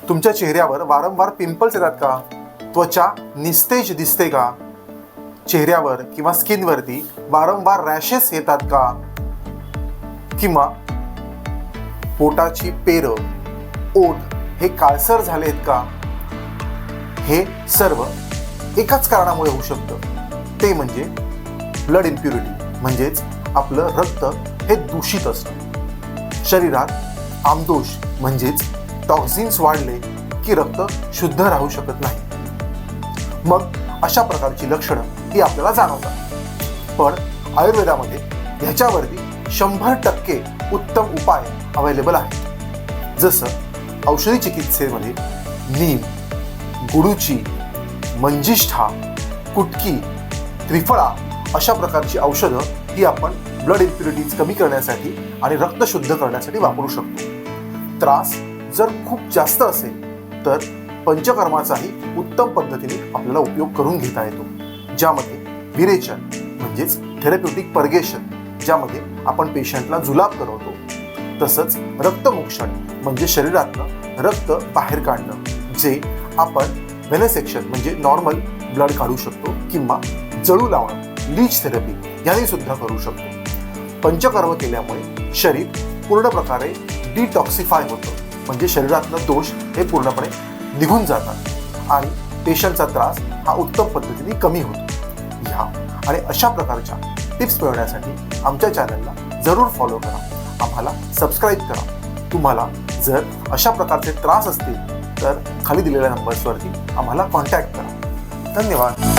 तुमच्या चेहऱ्यावर वारंवार पिंपल्स येतात का? त्वचा निस्तेज दिसते का? चेहऱ्यावर किंवा स्किनवरती वारंवार रॅशेस येतात का? किंवा पोटाची पेरं, ओठ हे काळसर झालेत का? हे सर्व एकाच कारणामुळे होऊ शकतं, ते म्हणजे ब्लड इम्प्युरिटी, म्हणजेच आपलं रक्त हे दूषित असतं. शरीरात आमदोष म्हणजेच टॉक्झिन्स वाढले की रक्त शुद्ध राहू शकत नाही. मग अशा प्रकारची लक्षणं ही आपल्याला जाणवतात. पण आयुर्वेदामध्ये ह्याच्यावरती 100% उत्तम उपाय अवेलेबल आहेत. जसं औषधी चिकित्सेमध्ये नीम, गुडूची, मंजिष्ठा, कुटकी, त्रिफळा अशा प्रकारची औषधं ही आपण ब्लड इम्प्युरिटीज कमी करण्यासाठी आणि रक्त शुद्ध करण्यासाठी वापरू शकतो. त्रास जर खूप जास्त असेल तर पंचकर्माचाही उत्तम पद्धतीने आपल्याला उपयोग करून घेता येतो, ज्यामध्ये विरेचन म्हणजेच थेरप्युटिक पर्गेशन, ज्यामध्ये आपण पेशंटला जुलाब करवतो, तसंच रक्तमोक्षण म्हणजे शरीरातनं रक्त बाहेर काढणं, जे आपण व्हेनेसेक्शन म्हणजे नॉर्मल ब्लड काढू शकतो, किंवा जळू लावणं लीच थेरपी याने सुद्धा करू शकतो. पंचकर्म केल्यामुळे शरीर पूर्ण प्रकारे डिटॉक्सिफाय होतं, म्हणजे शरीरातलं दोष हे पूर्णपणे निघून जातात आणि पेशंटचा त्रास हा उत्तम पद्धतीने कमी होतो. ह्या आणि अशा प्रकारच्या टिप्स मिळवण्यासाठी आमच्या चॅनलला जरूर फॉलो करा, आम्हाला सबस्क्राईब करा. तुम्हाला जर अशा प्रकारचे त्रास असतील तर खाली दिलेल्या नंबर्सवरती आम्हाला कॉन्टॅक्ट करा. धन्यवाद.